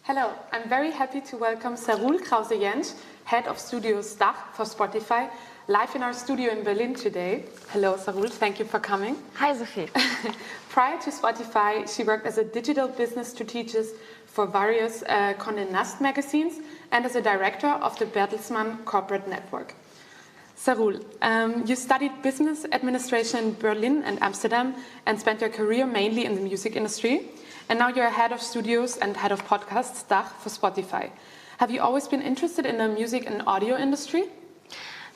Hello, I'm very happy to welcome Saruul Krause-Jentsch, Head of Studios DACH for Spotify, live in our studio in Berlin today. Hello, Saruul, thank you for coming. Hi, Sophie. Prior to Spotify, she worked as a digital business strategist for various Condé Nast magazines and as a director of the Bertelsmann Corporate Network. Saruul, you studied business administration in Berlin and Amsterdam and spent your career mainly in the music industry. And now you're head of studios and head of podcasts, DACH, for Spotify. Have you always been interested in the music and audio industry?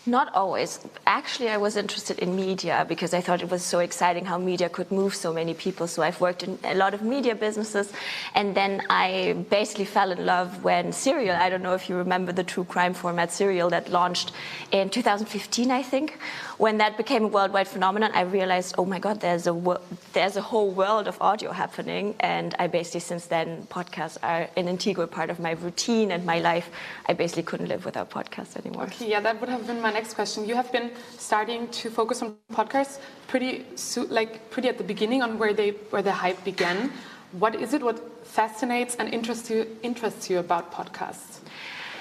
Not always. Actually, I was interested in media because I thought it was so exciting how media could move so many people. So I've worked in a lot of media businesses. And then I basically fell in love when Saruul, I don't know if you remember the true crime format Saruul that launched in 2015, I think. When that became a worldwide phenomenon, I realized, oh my God, there's a whole world of audio happening. And I basically, since then, podcasts are an integral part of my routine and my life. I basically couldn't live without podcasts anymore. Okay, yeah, that would have been my next question. You have been starting to focus on podcasts pretty at the beginning on where the hype began. What is it? What fascinates and interests you about podcasts?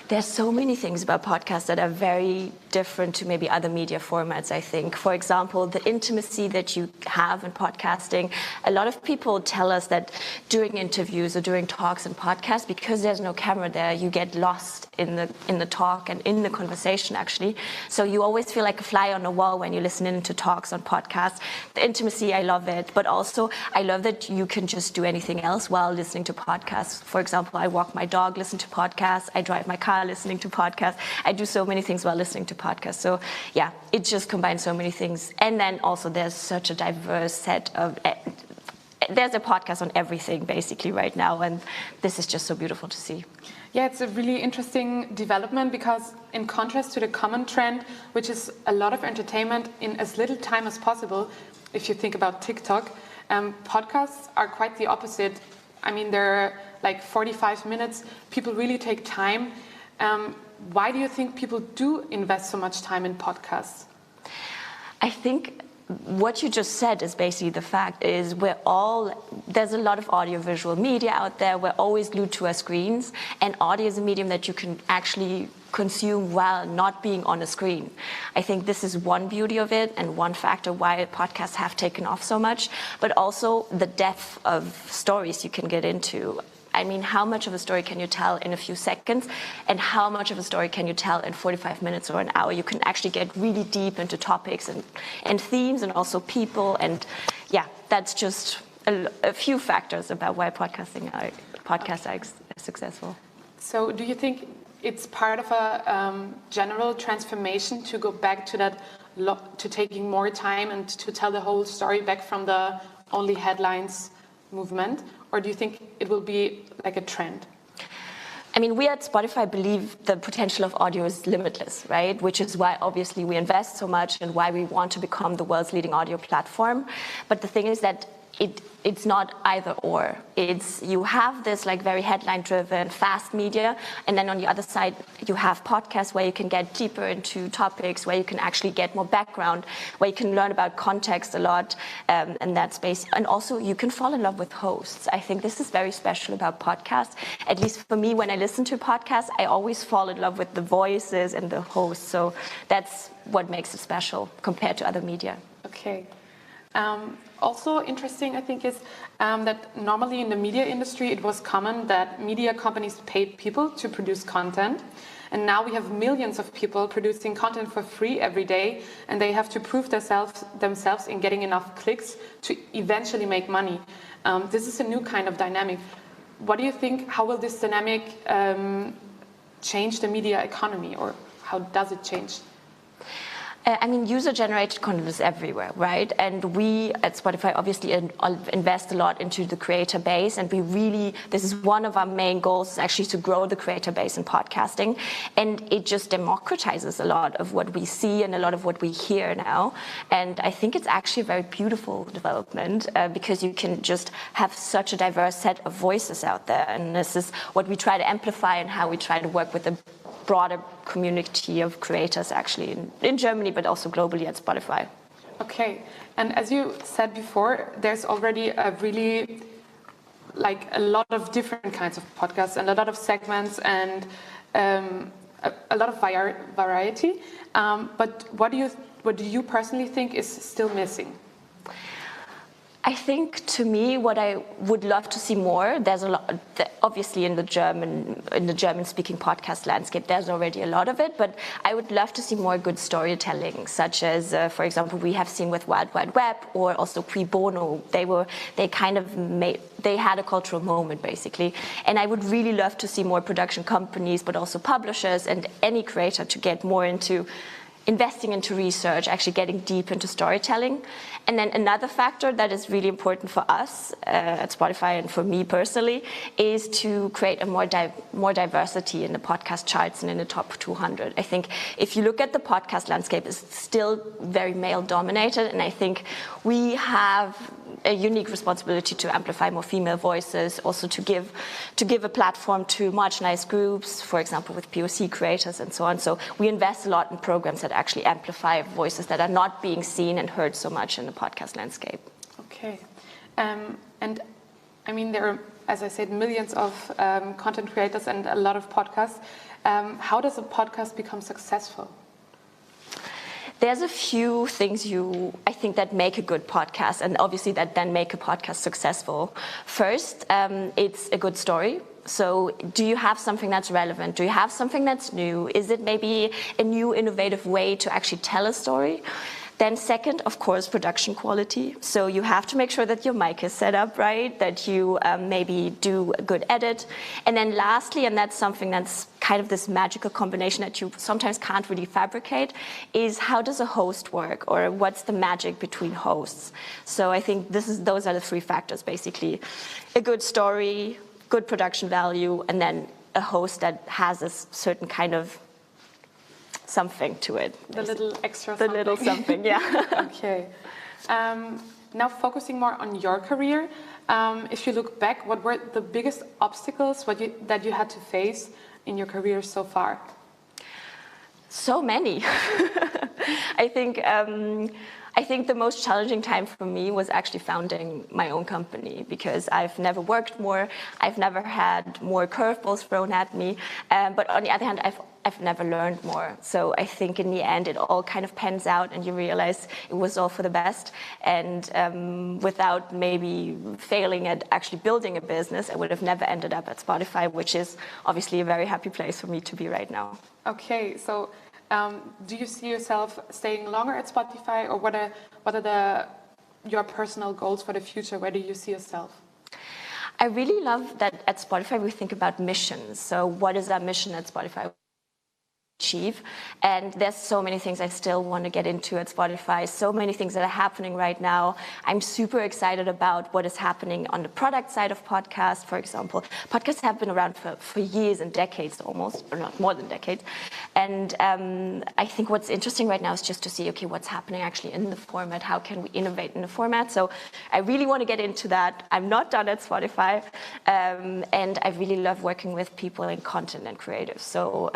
There's so many things about podcasts that are very different to maybe other media formats, I think. For example, the intimacy that you have in podcasting. A lot of people tell us that during interviews or during talks and podcasts, because there's no camera there, you get lost in the talk and in the conversation, actually. So you always feel like a fly on the wall when you listen in to talks on podcasts. The intimacy, I love it. But also, I love that you can just do anything else while listening to podcasts. For example, I walk my dog, listen to podcasts. I drive my car, listening to podcasts. I do so many things while listening to podcasts. So yeah, it just combines so many things. And then also there's such a diverse set of, there's a podcast on everything basically right now. And this is just so beautiful to see. Yeah, it's a really interesting development because in contrast to the common trend, which is a lot of entertainment in as little time as possible, if you think about TikTok, podcasts are quite the opposite. I mean, they're like 45 minutes. People really take time. Why do you think people do invest so much time in podcasts? I think what you just said is basically the fact is there's a lot of audiovisual media out there. We're always glued to our screens, and audio is a medium that you can actually consume while not being on a screen. I think this is one beauty of it and one factor why podcasts have taken off so much, but also the depth of stories you can get into. I mean, how much of a story can you tell in a few seconds, and how much of a story can you tell in 45 minutes or an hour? You can actually get really deep into topics and themes and also people. And yeah, that's just a few factors about why podcasts are successful. So do you think it's part of a general transformation to go back to that, to taking more time and to tell the whole story back from the only headlines movement? Or do you think it will be like a trend? I mean, we at Spotify believe the potential of audio is limitless, right? Which is why obviously we invest so much and why we want to become the world's leading audio platform. But the thing is that it's not either or. You have this like very headline-driven, fast media, and then on the other side you have podcasts where you can get deeper into topics, where you can actually get more background, where you can learn about context a lot in that space, and also you can fall in love with hosts. I think this is very special about podcasts. At least for me, when I listen to podcasts, I always fall in love with the voices and the hosts. So that's what makes it special compared to other media. Okay. Also interesting, I think, is that normally in the media industry, it was common that media companies paid people to produce content. And now we have millions of people producing content for free every day, and they have to prove themselves in getting enough clicks to eventually make money. This is a new kind of dynamic. What do you think, how will this dynamic change the media economy, or how does it change? I mean, user-generated content is everywhere, right? And we at Spotify obviously invest a lot into the creator base, and this is one of our main goals, is actually to grow the creator base in podcasting. And it just democratizes a lot of what we see and a lot of what we hear now. And I think it's actually a very beautiful development because you can just have such a diverse set of voices out there. And this is what we try to amplify and how we try to work with the broader community of creators actually in Germany, but also globally at Spotify. Okay, and as you said before, there's already a really like a lot of different kinds of podcasts and a lot of segments and a lot of variety. But what do you personally think is still missing? I think, to me, what I would love to see more, there's a lot, obviously in the German-speaking podcast landscape, there's already a lot of it, but I would love to see more good storytelling, such as, for example, we have seen with Wild Wide Web, or also Qui Bono. They had a cultural moment, basically. And I would really love to see more production companies, but also publishers and any creator to get more into investing into research, actually getting deep into storytelling. And then another factor that is really important for us at Spotify and for me personally is to create a more diversity in the podcast charts and in the top 200. I think if you look at the podcast landscape, it's still very male dominated, and I think we have a unique responsibility to amplify more female voices, also to give a platform to marginalized groups, for example, with POC creators and so on. So we invest a lot in programs that actually amplify voices that are not being seen and heard so much in the podcast landscape. Okay. And I mean, there are, as I said, millions of content creators and a lot of podcasts. How does a podcast become successful? There's a few things I think that make a good podcast, and obviously that then make a podcast successful. First, it's a good story. So do you have something that's relevant? Do you have something that's new? Is it maybe a new innovative way to actually tell a story? Then second, of course, production quality. So you have to make sure that your mic is set up right, that you maybe do a good edit. And then lastly, and that's something that's kind of this magical combination that you sometimes can't really fabricate, is how does a host work, or what's the magic between hosts? So I think those are the three factors, basically. A good story, good production value, and then a host that has a certain kind of something to it. The little extra something. The little something, yeah. Okay. Now focusing more on your career, if you look back, what were the biggest obstacles that you had to face in your career so far? So many. I think the most challenging time for me was actually founding my own company, because I've never worked more, I've never had more curveballs thrown at me, but on the other hand, I've never learned more. So I think in the end, it all kind of pans out and you realize it was all for the best. And without maybe failing at actually building a business, I would have never ended up at Spotify, which is obviously a very happy place for me to be right now. Okay, so do you see yourself staying longer at Spotify, or what are your personal goals for the future? Where do you see yourself? I really love that at Spotify we think about missions. So what is our mission at Spotify? Achieve. And there's so many things I still want to get into at Spotify, so many things that are happening right now. I'm super excited about what is happening on the product side of podcasts, for example. Podcasts have been around for years and decades almost, or not more than decades. And I think what's interesting right now is just to see, okay, what's happening actually in the format, how can we innovate in the format? So I really want to get into that. I'm not done at Spotify, and I really love working with people in content and creative. So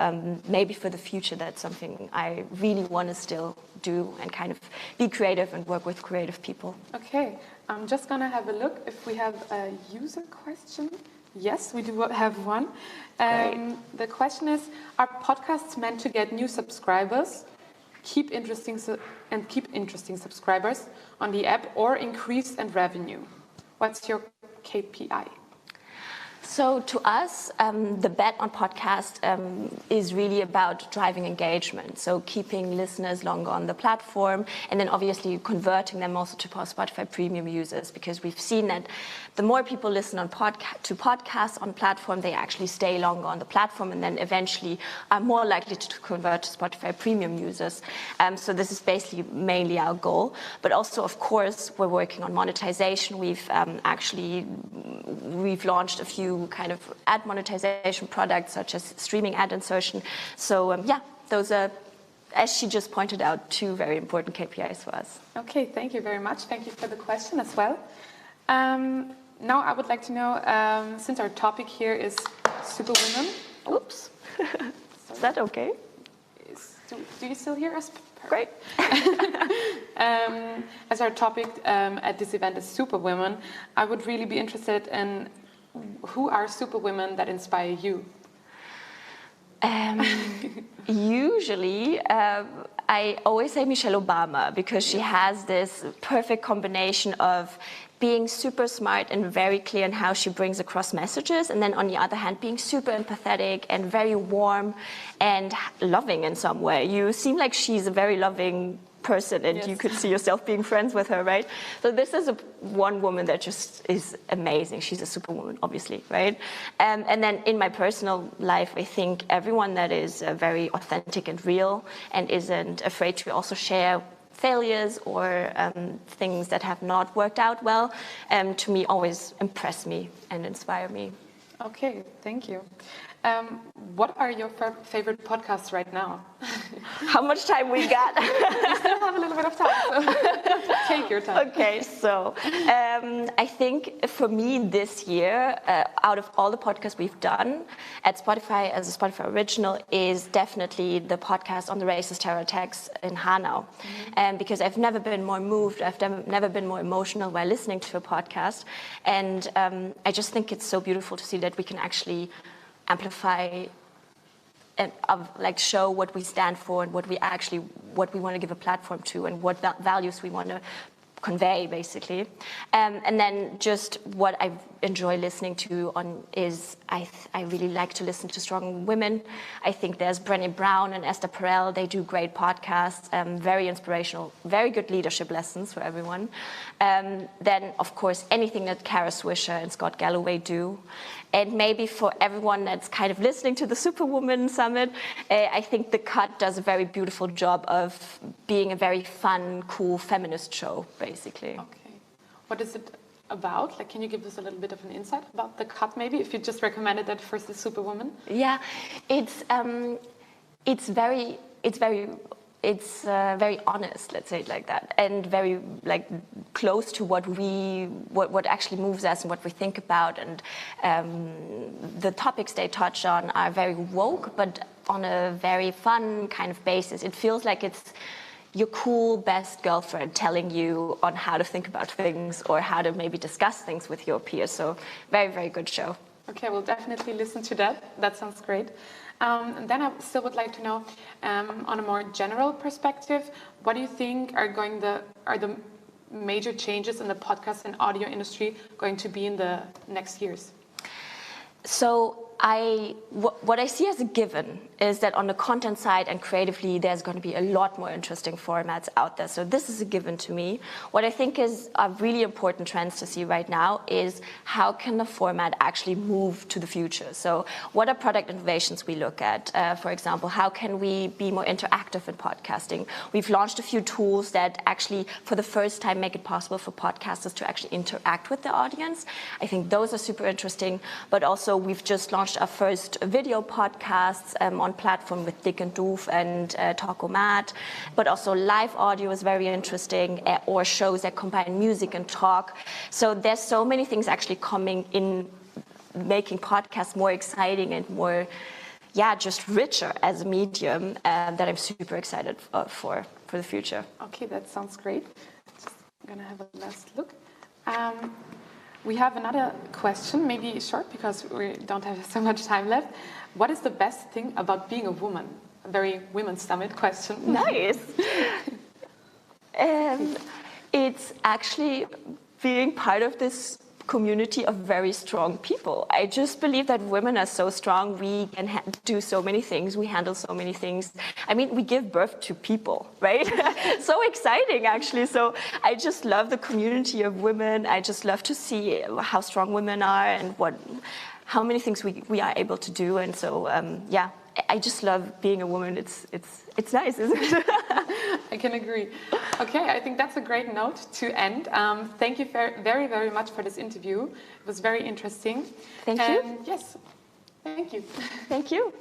maybe for the future, that's something I really want to still do, and kind of be creative and work with creative people. Okay, I'm just gonna have a look if we have a user question. Yes, we do have one. The question is, are podcasts meant to get new subscribers, keep interesting subscribers on the app, or increase in revenue? What's your KPI? So to us, the bet on podcast is really about driving engagement. So keeping listeners longer on the platform, and then obviously converting them also to Spotify Premium users, because we've seen that the more people listen to podcasts on platform, they actually stay longer on the platform, and then eventually are more likely to convert to Spotify Premium users. So this is basically mainly our goal. But also, of course, we're working on monetization. We've launched a few kind of ad monetization products, such as streaming ad insertion. So those are, as she just pointed out, two very important KPIs for us. Okay, thank you very much. Thank you for the question as well. Now I would like to know, since our topic here is Superwoman. Oops. Is that okay? Do you still hear us? Great. As our topic at this event is Superwomen, I would really be interested in who are superwomen that inspire you? Usually, I always say Michelle Obama, because she has this perfect combination of being super smart and very clear in how she brings across messages, and then on the other hand, being super empathetic and very warm and loving in some way. You seem like she's a very loving person, and you could see yourself being friends with her, right? So this is one woman that just is amazing. She's a superwoman, obviously, right? And then in my personal life, I think everyone that is very authentic and real and isn't afraid to also share failures or things that have not worked out well, to me always impress me and inspire me. Okay, thank you. What are your favorite podcasts right now? How much time we got? We still have a little bit of time, so take your time. Okay, so I think for me this year, out of all the podcasts we've done at Spotify as a Spotify original, is definitely the podcast on the racist terror attacks in Hanau. Because I've never been more moved, I've never been more emotional while listening to a podcast. And I just think it's so beautiful to see that we can actually amplify and like show what we stand for and what we want to give a platform to and what values we want to convey, basically. And then just what I enjoy listening to is I really like to listen to strong women. I think there's Brené Brown and Esther Perel. They do great podcasts, very inspirational, very good leadership lessons for everyone. Then, of course, anything that Kara Swisher and Scott Galloway do. And maybe for everyone that's kind of listening to the Superwoman Summit, I think The Cut does a very beautiful job of being a very fun, cool feminist show, basically. Okay. What is it about? Like, can you give us a little bit of an insight about The Cut, maybe, if you just recommended that first, the Superwoman? Yeah, it's very honest, let's say it like that, and very like close to what actually moves us and what we think about. And the topics they touch on are very woke, but on a very fun kind of basis. It feels like it's your cool best girlfriend telling you on how to think about things or how to maybe discuss things with your peers. So very, very good show. Okay, we'll definitely listen to that. That sounds great. And then I still would like to know, on a more general perspective, what do you think are the major changes in the podcast and audio industry going to be in the next years? So what I see as a given is that on the content side and creatively, there's going to be a lot more interesting formats out there. So this is a given to me. What I think is a really important trends to see right now is how can the format actually move to the future? So what are product innovations we look at? For example, how can we be more interactive in podcasting? We've launched a few tools that actually, for the first time, make it possible for podcasters to actually interact with the audience. I think those are super interesting. But also, we've just launched our first video podcasts on platform with Dick and Doof and Talkomat, but also live audio is very interesting, or shows that combine music and talk. So there's so many things actually coming in, making podcasts more exciting and more, just richer as a medium, that I'm super excited for the future. Okay, that sounds great. Just gonna have a last look. We have another question, maybe short because we don't have so much time left. What is the best thing about being a woman? A very Women's Summit question. Nice. It's actually being part of this community of very strong people. I just believe that women are so strong. We can do so many things. We handle so many things. I mean, we give birth to people, right? So exciting, actually. So I just love the community of women. I just love to see how strong women are and how many things we are able to do. And so, I just love being a woman. It's nice, isn't it? I can agree. Okay, I think that's a great note to end. Thank you very, very much for this interview. It was very interesting. Thank you. Yes, thank you. Thank you.